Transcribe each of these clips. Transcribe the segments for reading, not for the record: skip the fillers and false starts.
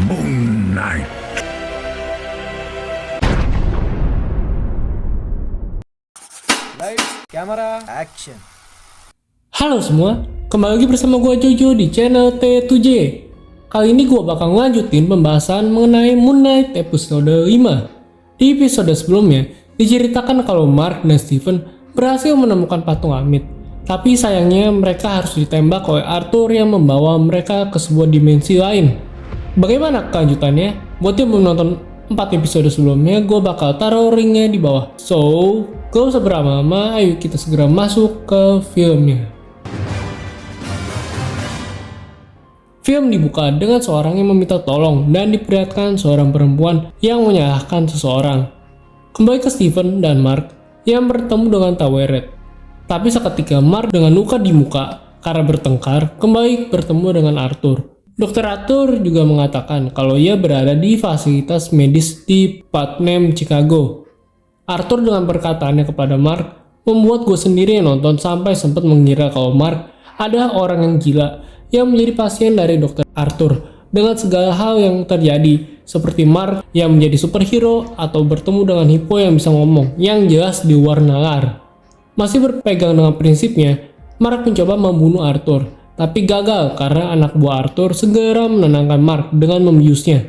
Moon Knight. Lights, camera, action. Halo semua, kembali lagi bersama gue Jojo di channel T2J. Kali ini gue bakal ngelanjutin pembahasan mengenai Moon Knight episode 5. Di episode sebelumnya, diceritakan kalau Mark dan Steven berhasil menemukan patung Amit. Tapi sayangnya mereka harus ditembak oleh Arthur yang membawa mereka ke sebuah dimensi lain. Bagaimana kelanjutannya? Buat yang belum nonton 4 episode sebelumnya, gue bakal taruh linknya di bawah. So, gak usah berlama-lama, ayo kita segera masuk ke filmnya. Film dibuka dengan seorang yang meminta tolong dan diperlihatkan seorang perempuan yang menyalahkan seseorang. Kembali ke Steven dan Mark yang bertemu dengan Taweret. Tapi seketika Mark dengan luka di muka karena bertengkar kembali bertemu dengan Arthur. Dr. Arthur juga mengatakan kalau ia berada di fasilitas medis di Putnam, Chicago. Arthur dengan perkataannya kepada Mark membuat gue sendiri yang nonton sampai sempat mengira kalau Mark adalah orang yang gila yang menjadi pasien dari Dr. Arthur dengan segala hal yang terjadi, seperti Mark yang menjadi superhero atau bertemu dengan Hippo yang bisa ngomong yang jelas di luar nalar. Masih berpegang dengan prinsipnya, Mark mencoba membunuh Arthur, tapi gagal karena anak buah Arthur segera menenangkan Mark dengan membiusnya.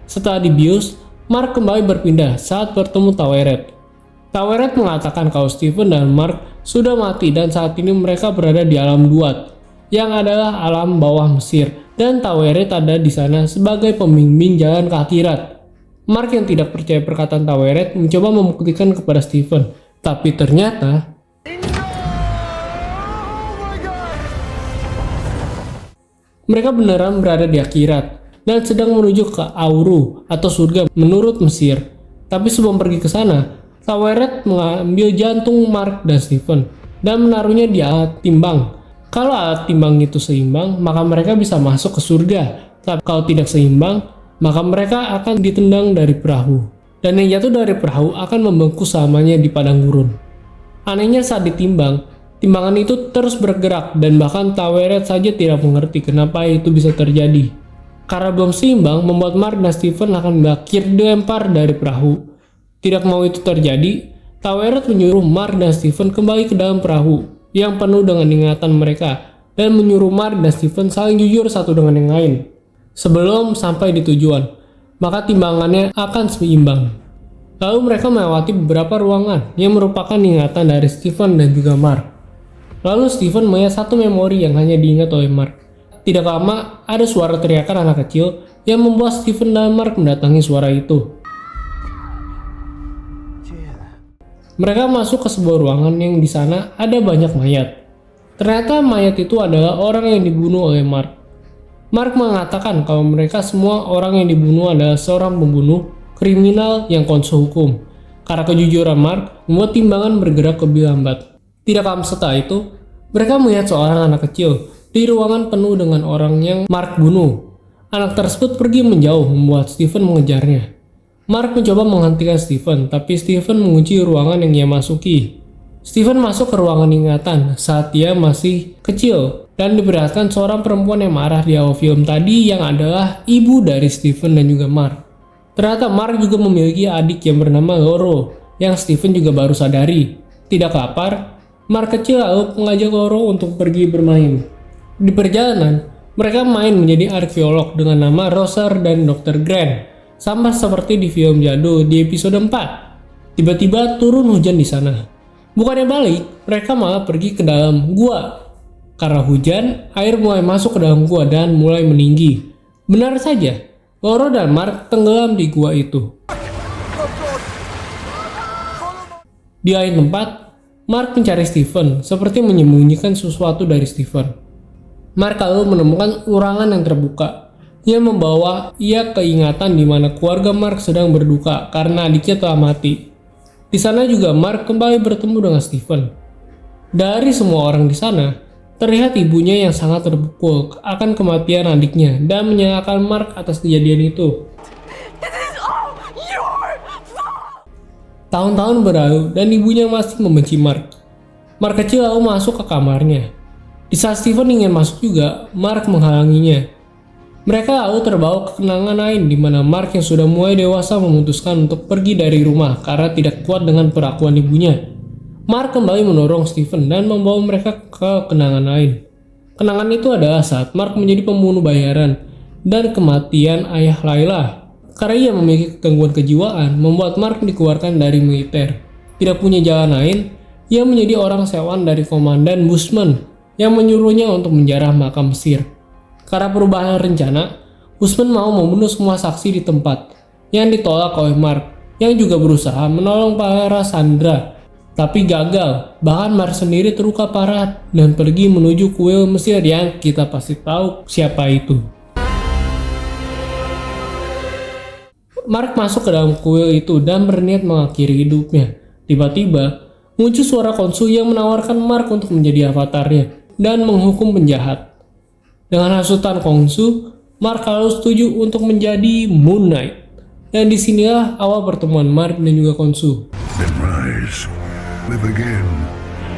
Setelah dibius, Mark kembali berpindah saat bertemu Taweret. Taweret mengatakan kalau Steven dan Mark sudah mati dan saat ini mereka berada di alam Duat, yang adalah alam bawah Mesir, dan Taweret ada di sana sebagai pembimbing jalan ke akhirat. Mark yang tidak percaya perkataan Taweret mencoba membuktikan kepada Steven, tapi ternyata mereka beneran berada di akhirat dan sedang menuju ke Auru atau surga menurut Mesir. Tapi sebelum pergi ke sana, Taweret mengambil jantung Mark dan Steven dan menaruhnya di alat timbang. Kalau alat timbang itu seimbang, maka mereka bisa masuk ke surga. Tapi kalau tidak seimbang, maka mereka akan ditendang dari perahu. Dan yang jatuh dari perahu akan membengkak selamanya di padang gurun. Anehnya saat ditimbang, timbangan itu terus bergerak dan bahkan Taweret saja tidak mengerti kenapa itu bisa terjadi. Karena belum seimbang, membuat Mark dan Steven akan berakhir dilempar dari perahu. Tidak mau itu terjadi, Taweret menyuruh Mark dan Steven kembali ke dalam perahu yang penuh dengan ingatan mereka dan menyuruh Mark dan Steven saling jujur satu dengan yang lain. Sebelum sampai di tujuan, maka timbangannya akan seimbang. Lalu mereka melewati beberapa ruangan yang merupakan ingatan dari Steven dan juga Mark. Lalu Steven melihat satu memori yang hanya diingat oleh Mark. Tidak lama, ada suara teriakan anak kecil yang membuat Steven dan Mark mendatangi suara itu. Mereka masuk ke sebuah ruangan yang di sana ada banyak mayat. Ternyata mayat itu adalah orang yang dibunuh oleh Mark. Mark mengatakan kalau mereka semua orang yang dibunuh adalah seorang pembunuh, kriminal yang konsul hukum. Karena kejujuran Mark membuat timbangan bergerak lebih lambat. Tidak lama setelah itu, mereka melihat seorang anak kecil di ruangan penuh dengan orang yang Mark bunuh. Anak tersebut pergi menjauh membuat Steven mengejarnya. Mark mencoba menghentikan Steven, tapi Steven mengunci ruangan yang ia masuki. Steven masuk ke ruangan ingatan saat dia masih kecil dan diperlihatkan seorang perempuan yang marah di awal film tadi yang adalah ibu dari Steven dan juga Mark. Ternyata Mark juga memiliki adik yang bernama Loro yang Steven juga baru sadari. Tidak lapar, Mark kecil lalu mengajak Loro untuk pergi bermain. Di perjalanan, mereka main menjadi arkeolog dengan nama Roser dan Dr. Grant, sama seperti di film jadul di episode 4. Tiba-tiba turun hujan di sana. Bukannya balik, mereka malah pergi ke dalam gua. Karena hujan, air mulai masuk ke dalam gua dan mulai meninggi. Benar saja, Loro dan Mark tenggelam di gua itu. Di lain tempat, Mark mencari Steven, seperti menyembunyikan sesuatu dari Steven. Mark lalu menemukan ruangan yang terbuka, yang membawa ia keingatan di mana keluarga Mark sedang berduka karena adiknya telah mati. Di sana juga Mark kembali bertemu dengan Steven. Dari semua orang di sana, terlihat ibunya yang sangat terpukul akan kematian adiknya dan menyalahkan Mark atas kejadian itu. Tahun-tahun berlalu dan ibunya masih membenci Mark. Mark kecil lalu masuk ke kamarnya. Di saat Steven ingin masuk juga, Mark menghalanginya. Mereka lalu terbawa ke kenangan lain di mana Mark yang sudah mulai dewasa memutuskan untuk pergi dari rumah karena tidak kuat dengan perlakuan ibunya. Mark kembali mendorong Steven dan membawa mereka ke kenangan lain. Kenangan itu adalah saat Mark menjadi pembunuh bayaran dan kematian ayah Layla. Karena ia memiliki gangguan kejiwaan, membuat Mark dikeluarkan dari militer. Tidak punya jalan lain, ia menjadi orang sewaan dari Komandan Bushman yang menyuruhnya untuk menjarah makam Mesir. Karena perubahan rencana, Bushman mau membunuh semua saksi di tempat, yang ditolak oleh Mark, yang juga berusaha menolong para Sandra, tapi gagal. Bahkan Mark sendiri terluka parah dan pergi menuju kuil Mesir yang kita pasti tahu siapa itu. Mark masuk ke dalam kuil itu dan berniat mengakhiri hidupnya. Tiba-tiba, muncul suara Khonshu yang menawarkan Mark untuk menjadi avatarnya dan menghukum penjahat. Dengan hasutan Khonshu, Mark lalu setuju untuk menjadi Moon Knight. Dan disinilah awal pertemuan Mark dan juga Khonshu. Then rise, live again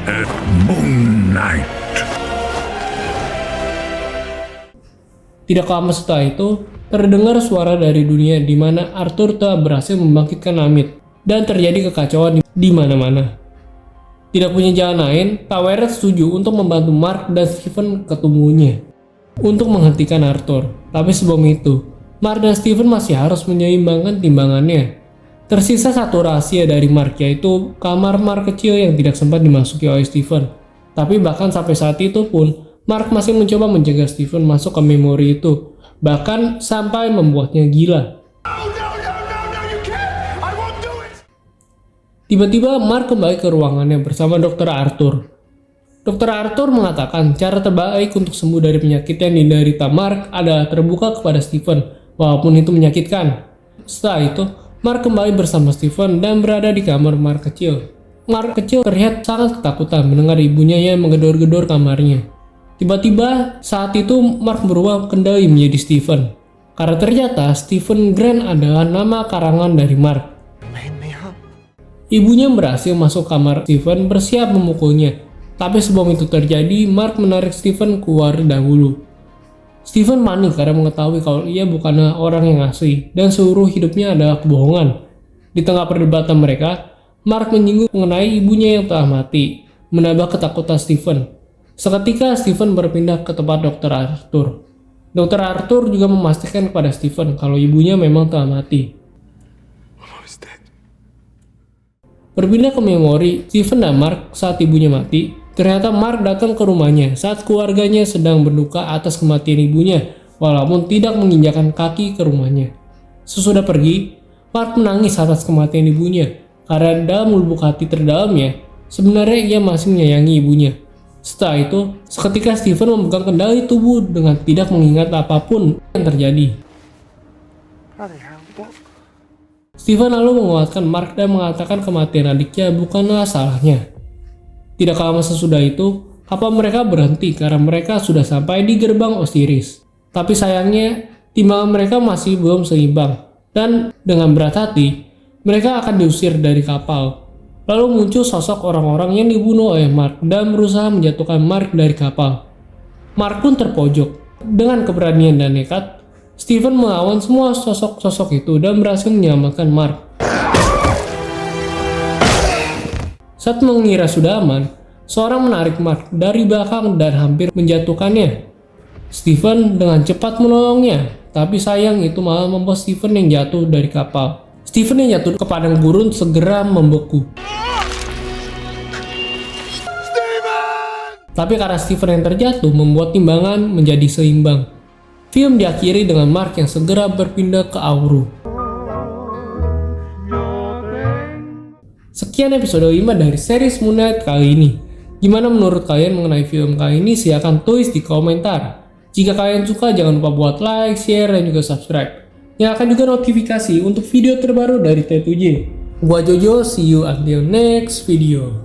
at Moon Knight. Tidak lama setelah itu, terdengar suara dari dunia di mana Arthur telah berhasil membangkitkan Amit dan terjadi kekacauan di mana-mana. Tidak punya jalan lain, Taweret setuju untuk membantu Mark dan Steven ke tubuhnya untuk menghentikan Arthur. Tapi sebelum itu, Mark dan Steven masih harus menyeimbangkan timbangannya. Tersisa satu rahasia dari Mark, yaitu kamar Mark kecil yang tidak sempat dimasuki oleh Steven. Tapi bahkan sampai saat itu pun, Mark masih mencoba mencegah Steven masuk ke memori itu, bahkan sampai membuatnya gila. Tiba-tiba Mark kembali ke ruangannya bersama Dr. Arthur. Dr. Arthur mengatakan cara terbaik untuk sembuh dari penyakit yang diderita Mark adalah terbuka kepada Steven, walaupun itu menyakitkan. Setelah itu, Mark kembali bersama Steven dan berada di kamar Mark kecil. Mark kecil terlihat sangat ketakutan mendengar ibunya yang menggedor-gedor kamarnya. Tiba-tiba saat itu Mark berubah kendali menjadi Steven. Karena ternyata Steven Grant adalah nama karangan dari Mark. Ibunya berhasil masuk kamar Steven bersiap memukulnya. Tapi sebelum itu terjadi, Mark menarik Steven keluar dahulu. Steven panik karena mengetahui kalau ia bukanlah orang yang asli dan seluruh hidupnya adalah kebohongan. Di tengah perdebatan mereka, Mark menyinggung mengenai ibunya yang telah mati, menambah ketakutan Steven. Seketika Steven berpindah ke tempat Dr. Arthur. Dr. Arthur juga memastikan kepada Steven kalau ibunya memang telah mati. Berpindah ke memori Steven dan Mark saat ibunya mati. Ternyata Mark datang ke rumahnya saat keluarganya sedang berduka atas kematian ibunya, walaupun tidak menginjakan kaki ke rumahnya. Sesudah pergi, Mark menangis atas kematian ibunya, karena dalam lubuk hati terdalamnya, sebenarnya ia masih menyayangi ibunya. Setelah itu, seketika Steven memegang kendali tubuh dengan tidak mengingat apapun yang terjadi. Steven lalu menguatkan Mark dan mengatakan kematian adiknya bukanlah salahnya. Tidak lama sesudah itu, kapal mereka berhenti karena mereka sudah sampai di gerbang Osiris. Tapi sayangnya, timbangan mereka masih belum seimbang. Dan dengan berat hati, mereka akan diusir dari kapal. Lalu muncul sosok orang-orang yang dibunuh oleh Mark dan berusaha menjatuhkan Mark dari kapal. Mark pun terpojok. Dengan keberanian dan nekat, Steven melawan semua sosok-sosok itu dan berhasil menyelamatkan Mark. Saat mengira sudah aman, seorang menarik Mark dari belakang dan hampir menjatuhkannya. Steven dengan cepat menolongnya, tapi sayang itu malah membuat Steven yang jatuh dari kapal. Steven yang jatuh ke padang gurun segera membeku. Tapi karena Steven yang terjatuh membuat timbangan menjadi seimbang. Film diakhiri dengan Mark yang segera berpindah ke Auru. Sekian episode 5 dari series Moon Knight kali ini. Gimana menurut kalian mengenai film kali ini? Silahkan tulis di komentar. Jika kalian suka, jangan lupa buat like, share, dan juga subscribe. Nyalakan juga notifikasi untuk video terbaru dari T7J. Gua Jojo, see you until next video.